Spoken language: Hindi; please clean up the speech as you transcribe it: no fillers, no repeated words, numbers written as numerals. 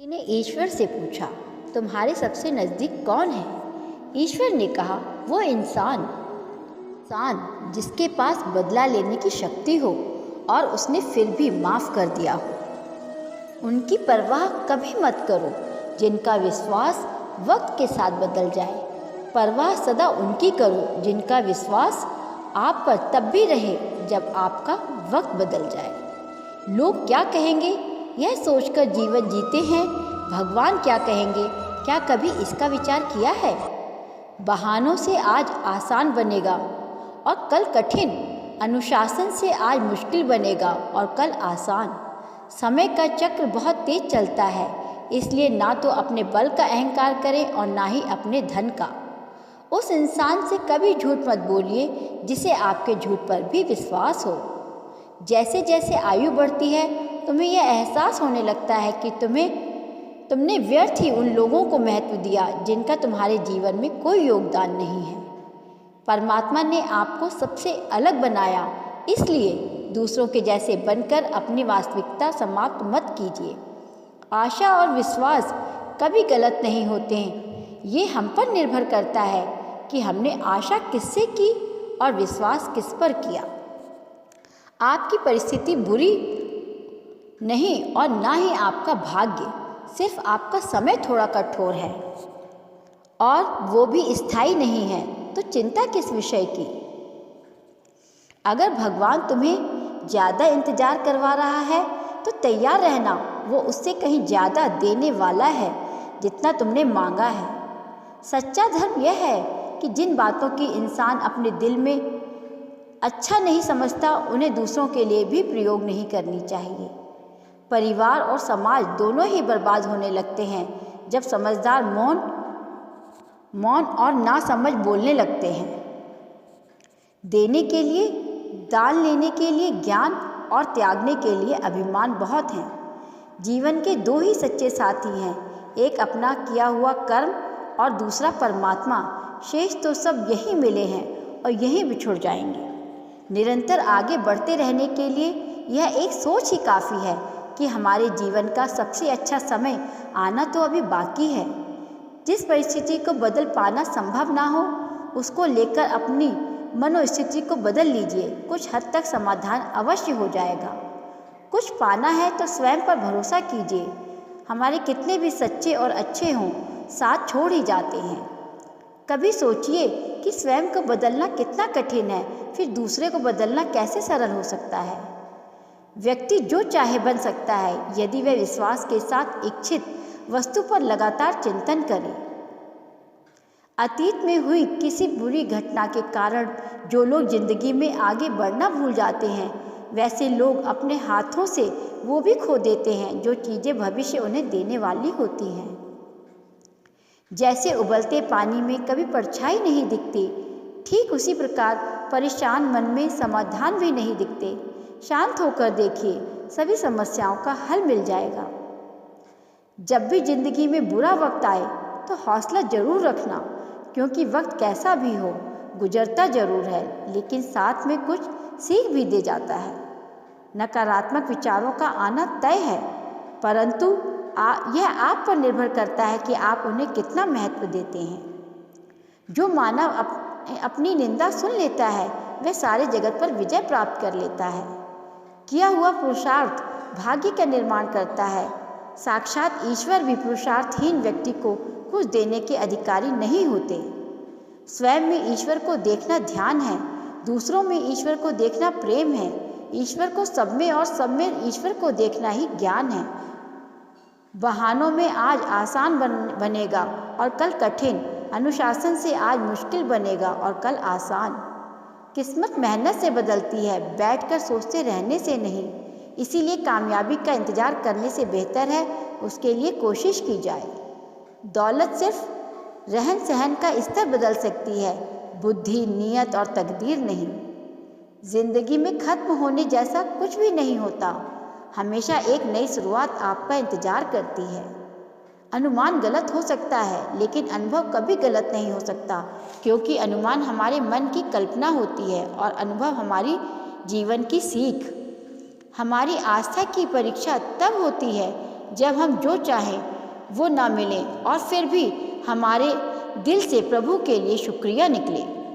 ने ईश्वर से पूछा, तुम्हारे सबसे नज़दीक कौन है? ईश्वर ने कहा, वो इंसान जिसके पास बदला लेने की शक्ति हो और उसने फिर भी माफ़ कर दिया हो। उनकी परवाह कभी मत करो जिनका विश्वास वक्त के साथ बदल जाए। परवाह सदा उनकी करो जिनका विश्वास आप पर तब भी रहे जब आपका वक्त बदल जाए। लोग क्या कहेंगे यह सोचकर जीवन जीते हैं, भगवान क्या कहेंगे क्या कभी इसका विचार किया है? बहानों से आज आसान बनेगा और कल कठिन, अनुशासन से आज मुश्किल बनेगा और कल आसान। समय का चक्र बहुत तेज चलता है, इसलिए ना तो अपने बल का अहंकार करें और ना ही अपने धन का। उस इंसान से कभी झूठ मत बोलिए जिसे आपके झूठ पर भी विश्वास हो। जैसे जैसे आयु बढ़ती है तुम्हें यह एहसास होने लगता है कि तुमने व्यर्थ ही उन लोगों को महत्व दिया जिनका तुम्हारे जीवन में कोई योगदान नहीं है। परमात्मा ने आपको सबसे अलग बनाया, इसलिए दूसरों के जैसे बनकर अपनी वास्तविकता समाप्त मत कीजिए। आशा और विश्वास कभी गलत नहीं होते हैं, ये हम पर निर्भर करता है कि हमने आशा किससे की और विश्वास किस पर किया। आपकी परिस्थिति बुरी नहीं और ना ही आपका भाग्य, सिर्फ आपका समय थोड़ा कठोर है और वो भी स्थायी नहीं है, तो चिंता किस विषय की? अगर भगवान तुम्हें ज़्यादा इंतजार करवा रहा है तो तैयार रहना, वो उससे कहीं ज़्यादा देने वाला है जितना तुमने मांगा है। सच्चा धर्म यह है कि जिन बातों की इंसान अपने दिल में अच्छा नहीं समझता उन्हें दूसरों के लिए भी प्रयोग नहीं करनी चाहिए। परिवार और समाज दोनों ही बर्बाद होने लगते हैं जब समझदार मौन और नासमझ बोलने लगते हैं। देने के लिए, दान लेने के लिए ज्ञान और त्यागने के लिए अभिमान बहुत हैं। जीवन के दो ही सच्चे साथी हैं, एक अपना किया हुआ कर्म और दूसरा परमात्मा। शेष तो सब यहीं मिले हैं और यहीं बिछुड़ जाएंगे। निरंतर आगे बढ़ते रहने के लिए यह एक सोच ही काफ़ी है कि हमारे जीवन का सबसे अच्छा समय आना तो अभी बाकी है। जिस परिस्थिति को बदल पाना संभव ना हो उसको लेकर अपनी मनोस्थिति को बदल लीजिए, कुछ हद तक समाधान अवश्य हो जाएगा। कुछ पाना है तो स्वयं पर भरोसा कीजिए। हमारे कितने भी सच्चे और अच्छे हों, साथ छोड़ ही जाते हैं। कभी सोचिए कि स्वयं को बदलना कितना कठिन है, फिर दूसरे को बदलना कैसे सरल हो सकता है। व्यक्ति जो चाहे बन सकता है यदि वह विश्वास के साथ इच्छित वस्तु पर लगातार चिंतन करे। अतीत में हुई किसी बुरी घटना के कारण जो लोग जिंदगी में आगे बढ़ना भूल जाते हैं, वैसे लोग अपने हाथों से वो भी खो देते हैं जो चीज़ें भविष्य उन्हें देने वाली होती हैं। जैसे उबलते पानी में कभी परछाई नहीं दिखती, ठीक उसी प्रकार परेशान मन में समाधान भी नहीं दिखते। शांत होकर देखिए, सभी समस्याओं का हल मिल जाएगा। जब भी जिंदगी में बुरा वक्त आए तो हौसला जरूर रखना, क्योंकि वक्त कैसा भी हो गुजरता जरूर है, लेकिन साथ में कुछ सीख भी दे जाता है। नकारात्मक विचारों का आना तय है, परंतु यह आप पर निर्भर करता है कि आप उन्हें कितना महत्व देते हैं। जो मानव अपनी निंदा सुन लेता है वह सारे जगत पर विजय प्राप्त कर लेता है। किया हुआ पुरुषार्थ भाग्य का निर्माण करता है। साक्षात ईश्वर भी पुरुषार्थहीन व्यक्ति को कुछ देने के अधिकारी नहीं होते। स्वयं में ईश्वर को देखना ध्यान है, दूसरों में ईश्वर को देखना प्रेम है। ईश्वर को सब में और सब में ईश्वर को देखना ही ज्ञान है। बहानों में आज आसान बनेगा और कल कठिन, अनुशासन से आज मुश्किल बनेगा और कल आसान। किस्मत मेहनत से बदलती है, बैठकर सोचते रहने से नहीं। इसीलिए कामयाबी का इंतजार करने से बेहतर है उसके लिए कोशिश की जाए। दौलत सिर्फ रहन सहन का स्तर बदल सकती है, बुद्धि, नियत और तकदीर नहीं। जिंदगी में खत्म होने जैसा कुछ भी नहीं होता, हमेशा एक नई शुरुआत आपका इंतजार करती है। अनुमान गलत हो सकता है लेकिन अनुभव कभी गलत नहीं हो सकता, क्योंकि अनुमान हमारे मन की कल्पना होती है और अनुभव हमारी जीवन की सीख। हमारी आस्था की परीक्षा तब होती है जब हम जो चाहें वो ना मिले और फिर भी हमारे दिल से प्रभु के लिए शुक्रिया निकले।